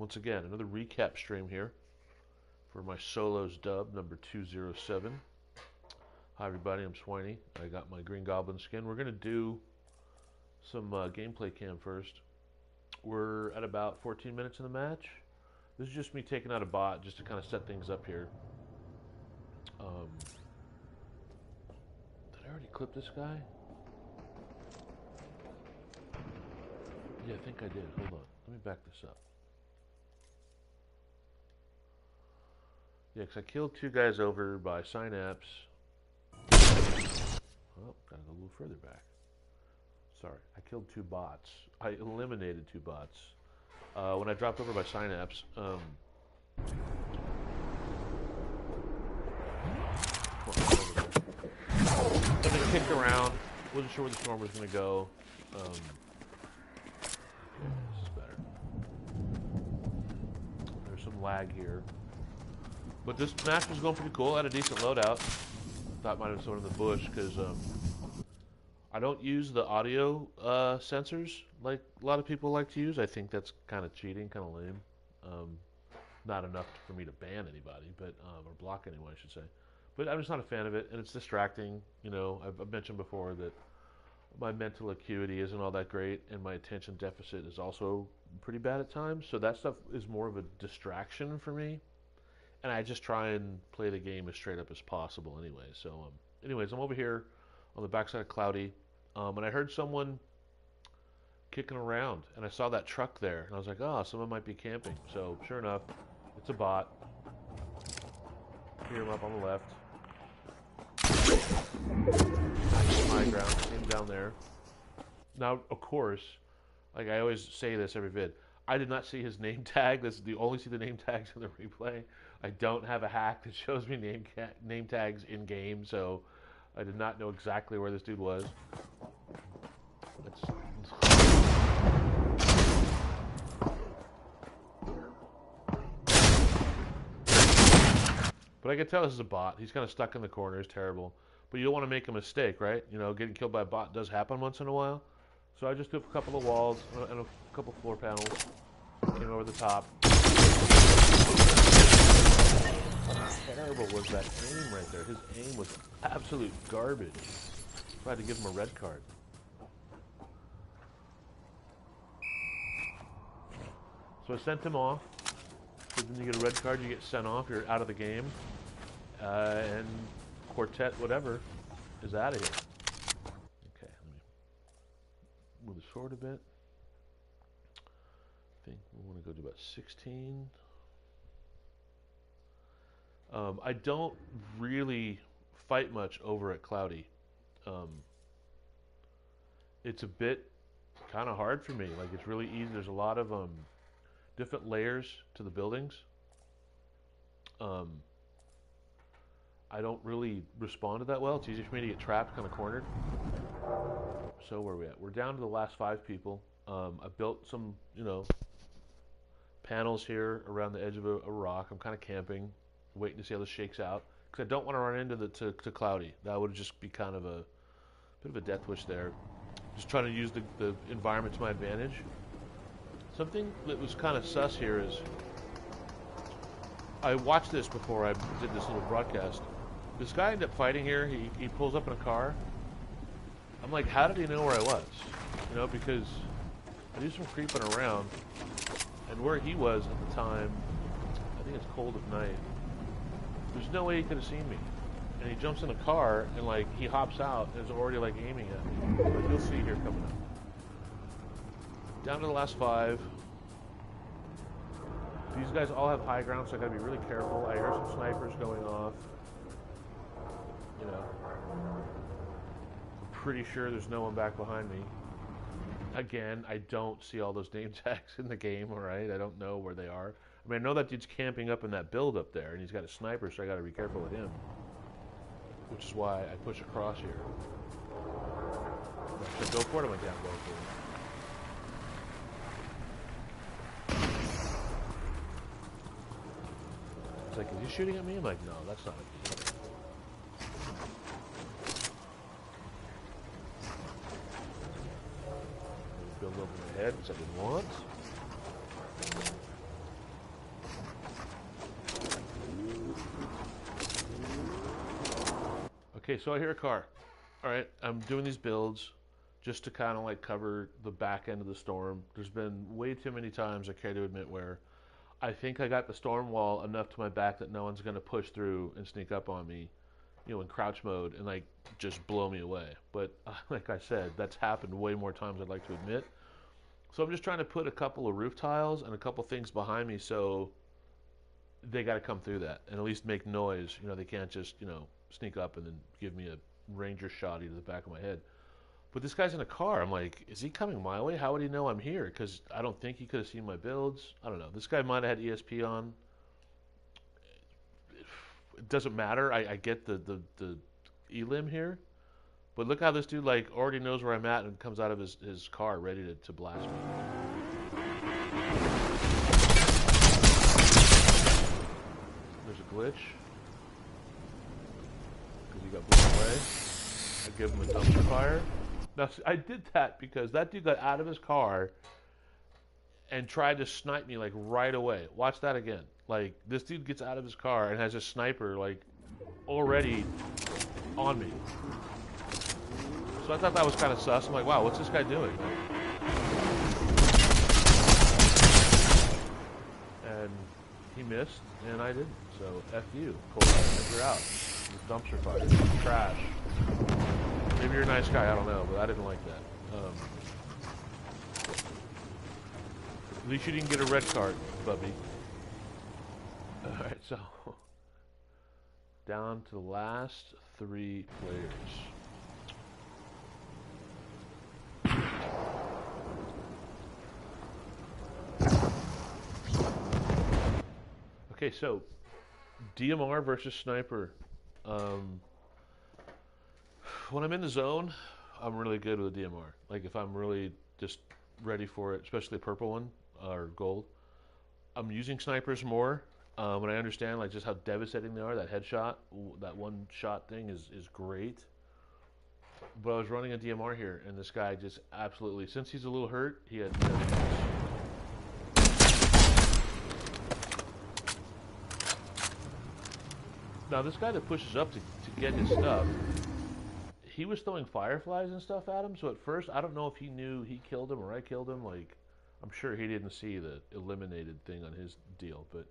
once again, another recap stream here for my solos dub number 207. Hi everybody, I'm Swiney. I got my Green Goblin skin. We're going to do some gameplay cam first. We're at about 14 minutes in the match. This is just me taking out a bot just to kind of set things up here. Did I already clip this guy? Yeah, I think I did. Hold on. Let me back this up. Yeah, because I killed two guys over by Synapse. Oh, gotta go a little further back. Sorry, I killed two bots. I eliminated two bots. When I dropped over by Synapse, something kicked around. Wasn't sure where the storm was going to go. Okay, this is better. There's some lag here. But this match was going pretty cool. I had a decent loadout. Thought might have someone in the bush because I don't use the audio sensors like a lot of people like to use. I think that's kind of cheating, kind of lame. Not enough for me to ban anybody, but or block anyone, I should say. But I'm just not a fan of it, and it's distracting. You know, I've mentioned before that my mental acuity isn't all that great, and my attention deficit is also pretty bad at times. So that stuff is more of a distraction for me. And I just try and play the game as straight up as possible anyway. So, anyways, I'm over here on the backside of Cloudy, and I heard someone kicking around, and I saw that truck there, and I was like, oh, someone might be camping. So, sure enough, it's a bot. Hear him up on the left. High ground, see him down there. Now, of course, like I always say this every vid, I did not see his name tag. This is the only see the name tags in the replay. I don't have a hack that shows me name tags in game, so I did not know exactly where this dude was. But I can tell this is a bot. He's kind of stuck in the corner. He's terrible. But you don't want to make a mistake, right? You know, getting killed by a bot does happen once in a while. So I just took a couple of walls and a couple floor panels. Came over the top. How terrible was that aim right there? His aim was absolute garbage. I had to give him a red card. So I sent him off. So then you get a red card, you get sent off, you're out of the game. And Quartet, whatever, is out of here. Okay, let me move the sword a bit. I think we want to go to about 16. I don't really fight much over at Cloudy. It's a bit kind of hard for me. Like, it's really easy. There's a lot of different layers to the buildings. I don't really respond to that well. It's easy for me to get trapped, kind of cornered. So where are we at? We're down to the last 5 people. I built some, you know, panels here around the edge of a rock. I'm kind of camping, waiting to see how this shakes out, because I don't want to run into to Cloudy. That would just be kind of a bit of a death wish there. Just trying to use the environment to my advantage. Something that was kind of sus here is I watched this before I did this little broadcast. This guy ended up fighting here. He pulls up in a car. I'm like, how did he know where I was? You know, because I do some creeping around, and where he was at the time, I think it's cold at night. There's no way he could have seen me. And he jumps in a car, and like he hops out, and is already like aiming at me. Like you'll see here coming up. Down to the last 5. These guys all have high ground, so I gotta be really careful. I hear some snipers going off. You know, I'm pretty sure there's no one back behind me. Again, I don't see all those name tags in the game, alright? I don't know where they are. I mean, I know that dude's camping up in that build up there, and he's got a sniper, so I gotta be careful with him. Which is why I push across here. Should I go for it? I'm like, yeah, I'm going for it. It's like, is he shooting at me? I'm like, no, that's not a me. Build over my head, which I didn't want. Okay, so I hear a car. All right, I'm doing these builds just to kind of like cover the back end of the storm. There's been way too many times, I care to admit, where I think I got the storm wall enough to my back that no one's going to push through and sneak up on me, you know, in crouch mode and like just blow me away. But like I said, that's happened way more times I'd like to admit. So I'm just trying to put a couple of roof tiles and a couple things behind me so they got to come through that and at least make noise. You know, they can't just, you know, sneak up and then give me a ranger shotty to the back of my head. But this guy's in a car. I'm like, is he coming my way? How would he know I'm here? Because I don't think he could have seen my builds. I don't know. This guy might have had ESP on. It doesn't matter. I get the elim here. But look how this dude like already knows where I'm at and comes out of his car ready to blast me. There's a glitch. Because he got blown away. I give him a dumpster fire. Now, I did that because that dude got out of his car and tried to snipe me, like, right away. Watch that again. Like, this dude gets out of his car and has a sniper, like, already on me. So I thought that was kind of sus. I'm like, wow, what's this guy doing? And he missed, and I didn't. So, F you. Cool. You're out. Dumpster fire. Trash. Maybe you're a nice guy, I don't know, but I didn't like that. At least you didn't get a red card, Bubby. Alright, so down to the last 3 players. Okay, so DMR versus sniper. When I'm in the zone, I'm really good with a DMR. Like if I'm really just ready for it, especially a purple one or gold, I'm using snipers more. When I understand like just how devastating they are, that headshot, that one shot thing is great. But I was running a DMR here, and this guy just absolutely, since he's a little hurt, he had no chance. Now this guy that pushes up to get his stuff, he was throwing fireflies and stuff at him, so at first, I don't know if he knew he killed him or I killed him. Like, I'm sure he didn't see the eliminated thing on his deal, but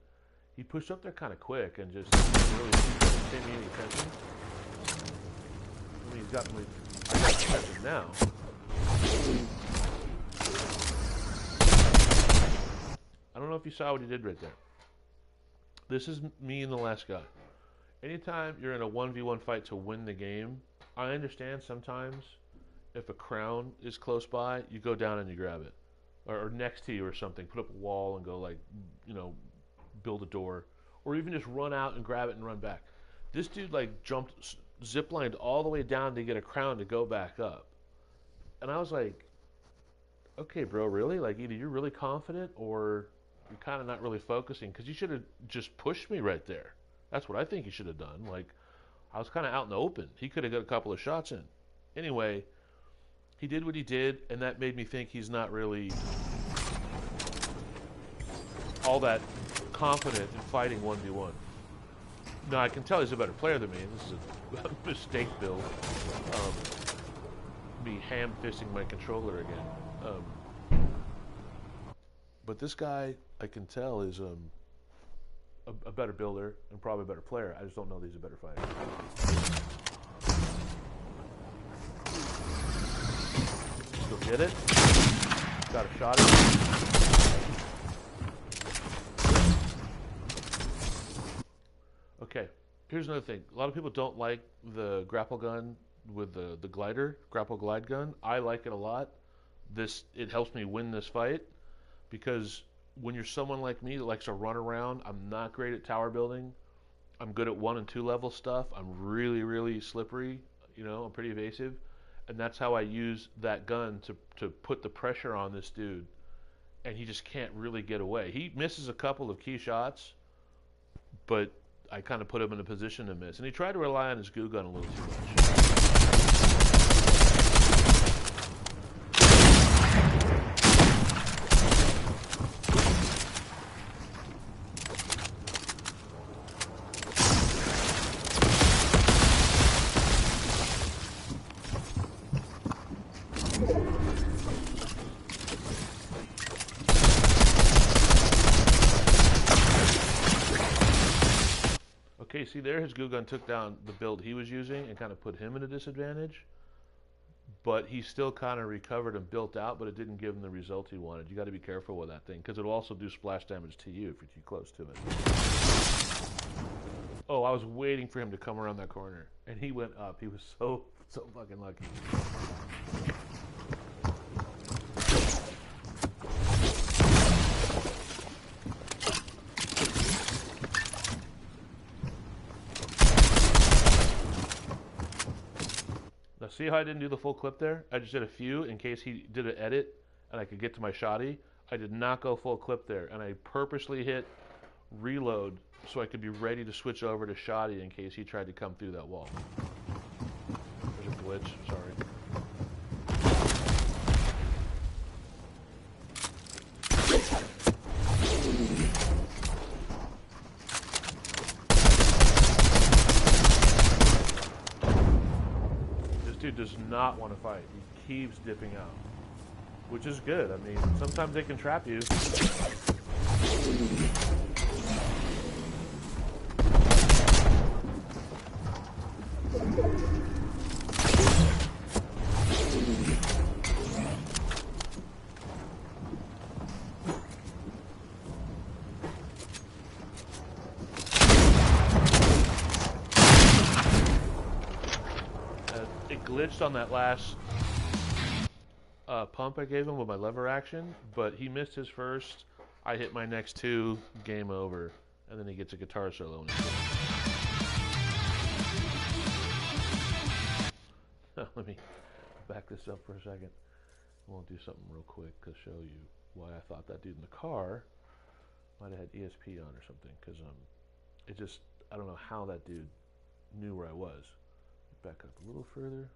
he pushed up there kind of quick and just really didn't pay me any attention. I mean, he's got me, I got attention now. I don't know if you saw what he did right there. This is me and the last guy. Anytime you're in a 1v1 fight to win the game, I understand sometimes if a crown is close by, you go down and you grab it. Or next to you or something. Put up a wall and go like, you know, build a door. Or even just run out and grab it and run back. This dude like jumped, ziplined all the way down to get a crown to go back up. And I was like, okay, bro, really? Like either you're really confident or you're kind of not really focusing. Because you should have just pushed me right there. That's what I think he should have done. Like, I was kind of out in the open. He could have got a couple of shots in. Anyway, he did what he did, and that made me think he's not really all that confident in fighting 1v1. Now, I can tell he's a better player than me. This is a mistake build. Me ham-fisting my controller again. But this guy, I can tell, is a better builder and probably a better player. I just don't know that he's a better fighter. Still get it. Got a shot at it. Okay, here's another thing. A lot of people don't like the grapple gun with the glider, grapple-glide gun. I like it a lot. It helps me win this fight because when you're someone like me that likes to run around, I'm not great at tower building. I'm good at 1 and 2 level stuff. I'm really, really slippery. You know, I'm pretty evasive. And that's how I use that gun to put the pressure on this dude. And he just can't really get away. He misses a couple of key shots, but I kind of put him in a position to miss. And he tried to rely on his goo gun a little too much. Okay, see there, his goo gun took down the build he was using and kind of put him at a disadvantage. But he still kind of recovered and built out, but it didn't give him the result he wanted. You got to be careful with that thing, because it'll also do splash damage to you if you're too close to it. Oh, I was waiting for him to come around that corner, and he went up. He was so fucking lucky. Now, see how I didn't do the full clip there? I just did a few in case he did an edit and I could get to my shotty. I did not go full clip there, and I purposely hit reload so I could be ready to switch over to shotty in case he tried to come through that wall. There's a glitch, sorry. This dude does not want to fight. He keeps dipping out, which is good. I mean, sometimes they can trap you. It glitched on that last pump I gave him with my lever action, but he missed his first. I hit my next two, game over, and then he gets a guitar solo. Let me back this up for a second. I want to do something real quick to show you why I thought that dude in the car might have had ESP on or something, because it just, I don't know how that dude knew where I was. Back up a little further,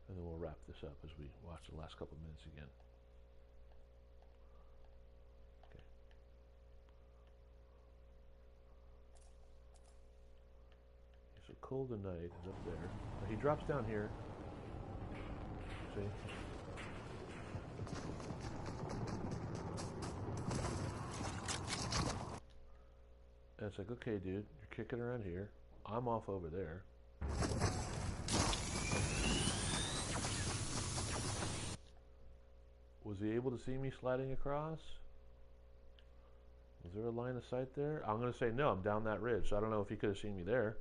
and then we'll wrap this up as we watch the last couple minutes again. Okay. So Cold and Night is up there. Now he drops down here. See? And it's like, okay, dude, you're kicking around here. I'm off over there. Was he able to see me sliding across? Was there a line of sight there? I'm going to say no, I'm down that ridge. So I don't know if he could have seen me there,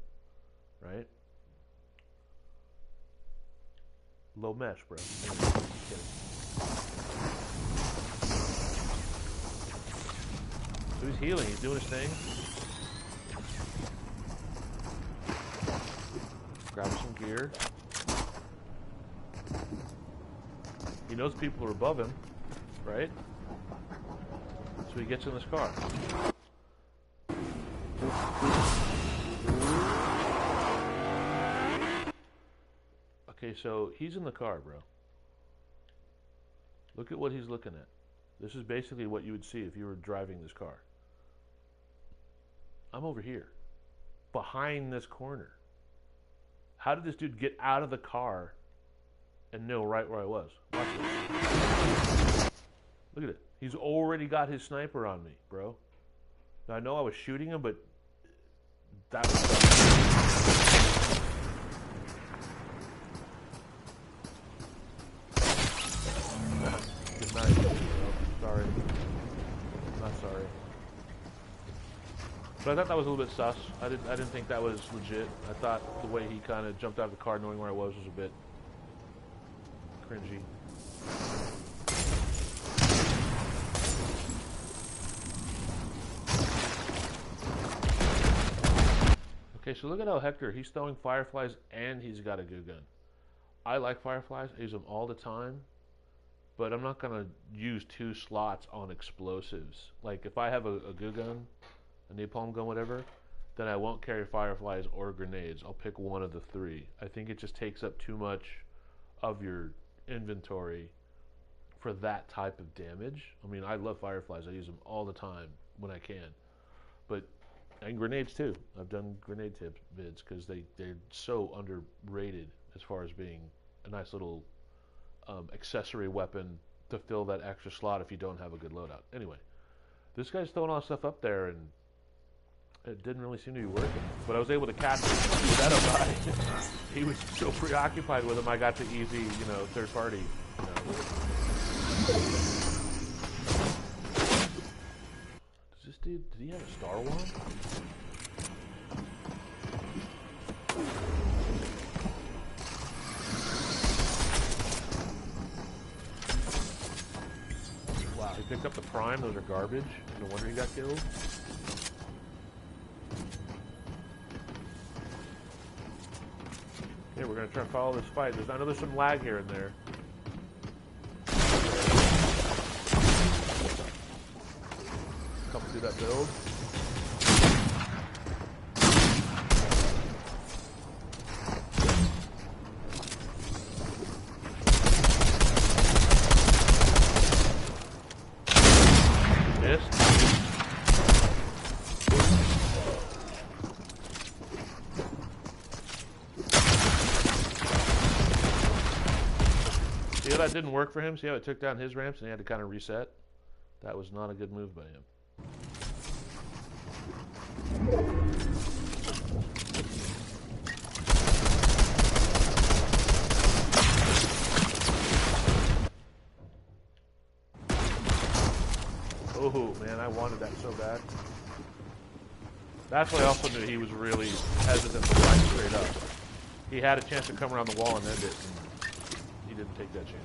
right? Low mesh, bro. So he's healing, he's doing his thing. Grab some gear. He knows people are above him, right? So he gets in this car. Okay, so he's in the car, bro. Look at what he's looking at. This is basically what you would see if you were driving this car. I'm over here, behind this corner. How did this dude get out of the car and know right where I was? Watch this. Look at it. He's already got his sniper on me, bro. Now, I know I was shooting him, but that was... Good night, bro. Sorry. Not sorry. But I thought that was a little bit sus. I didn't think that was legit. I thought the way he kind of jumped out of the car knowing where I was a bit cringy. Okay, so look at how Hector, he's throwing fireflies and he's got a goo gun. I like fireflies. I use them all the time. But I'm not going to use 2 slots on explosives. Like, if I have a goo gun, a napalm gun, whatever, then I won't carry fireflies or grenades. I'll pick one of the 3. I think it just takes up too much of your inventory for that type of damage. I mean, I love fireflies. I use them all the time when I can. And grenades too. I've done grenade tip vids because they're so underrated as far as being a nice little accessory weapon to fill that extra slot if you don't have a good loadout. Anyway, this guy's throwing all this stuff up there, and it didn't really seem to be working. But I was able to catch that guy. He was so preoccupied with him, I got the easy, third party. Does this dude, did he have a Star Wand? Wow, he picked up the Prime. Those are garbage. No wonder he got killed. Okay, we're going to try to follow this fight. I know there's some lag here and there. Coming through that build. See how that didn't work for him? See how it took down his ramps and he had to kind of reset? That was not a good move by him. Oh man, I wanted that so bad. That's why I also knew he was really hesitant to fly straight up. He had a chance to come around the wall and end it, and he didn't take that chance.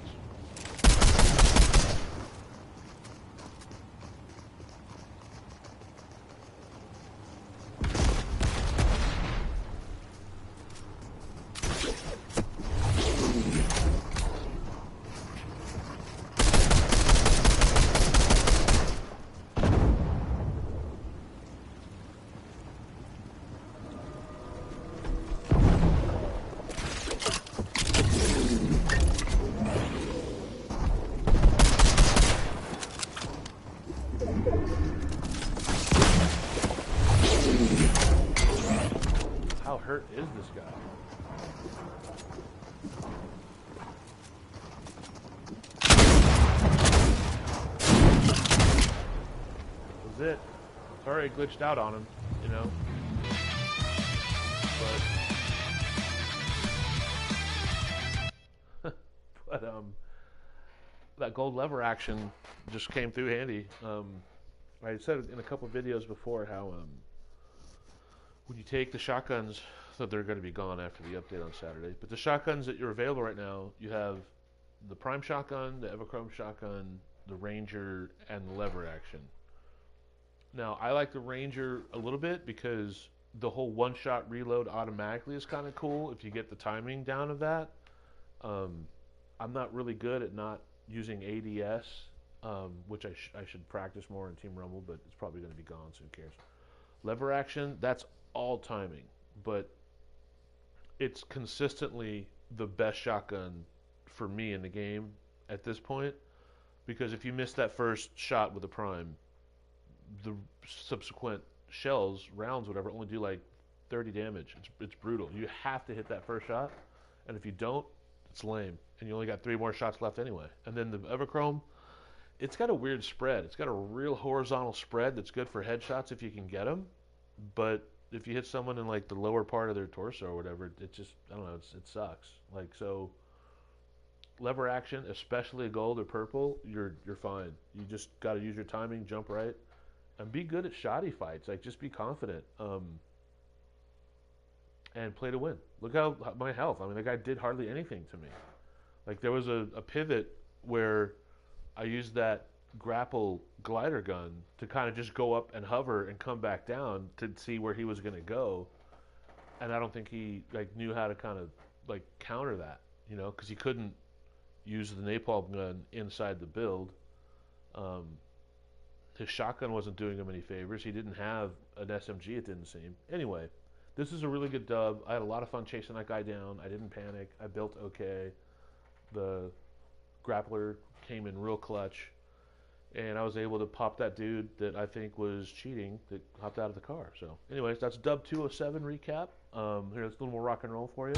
How hurt is this guy? That was it. Sorry I glitched out on him, But that gold lever action just came through handy. I said in a couple of videos before how when you take the shotguns, so they're going to be gone after the update on Saturday, but the shotguns that are available right now, you have the Prime shotgun, the Everchrome shotgun, the Ranger, and the lever action. Now, I like the Ranger a little bit because the whole one-shot reload automatically is kind of cool if you get the timing down of that. I'm not really good at not using ADS, which I should practice more in Team Rumble, but it's probably going to be gone, so who cares. Lever action, that's all timing, but it's consistently the best shotgun for me in the game at this point, because if you miss that first shot with a Prime, the subsequent shells, rounds, whatever, only do like 30 damage. It's brutal. You have to hit that first shot, and if you don't, it's lame, and you only got 3 more shots left anyway. And then the Everchrome, it's got a weird spread. It's got a real horizontal spread that's good for headshots if you can get them, but if you hit someone in like the lower part of their torso or whatever, it just, I don't know, it sucks. Like, so lever action, especially gold or purple, you're fine. You just got to use your timing, jump right, and be good at shoddy fights. Like, just be confident, and play to win. Look how my health. I mean, the guy did hardly anything to me. Like, there was a pivot where I used that Grapple-Glider Gun to kind of just go up and hover and come back down to see where he was going to go, and I don't think he knew how to kind of counter that, because he couldn't use the napalm gun inside the build. His shotgun wasn't doing him any favors. He didn't have an SMG, it didn't seem. Anyway, this is a really good dub. I had a lot of fun chasing that guy down. I didn't panic. I built okay. The grappler came in real clutch, and I was able to pop that dude that I think was cheating that hopped out of the car. So anyways, that's dub 207 recap. Here's a little more rock and roll for you.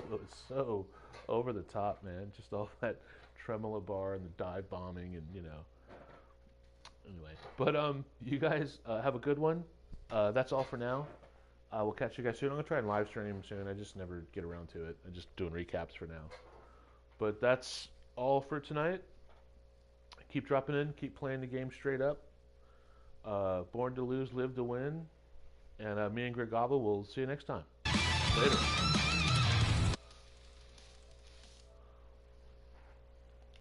solo is so over the top, man. Just all that tremolo bar and the dive bombing and Anyway, but you guys have a good one. That's all for now. We'll catch you guys soon. I'm gonna try and live stream soon. I just never get around to it. I'm just doing recaps for now. But that's all for tonight. Keep dropping in. Keep playing the game straight up. Born to lose, live to win. And me and Greg Gobble will see you next time. Later.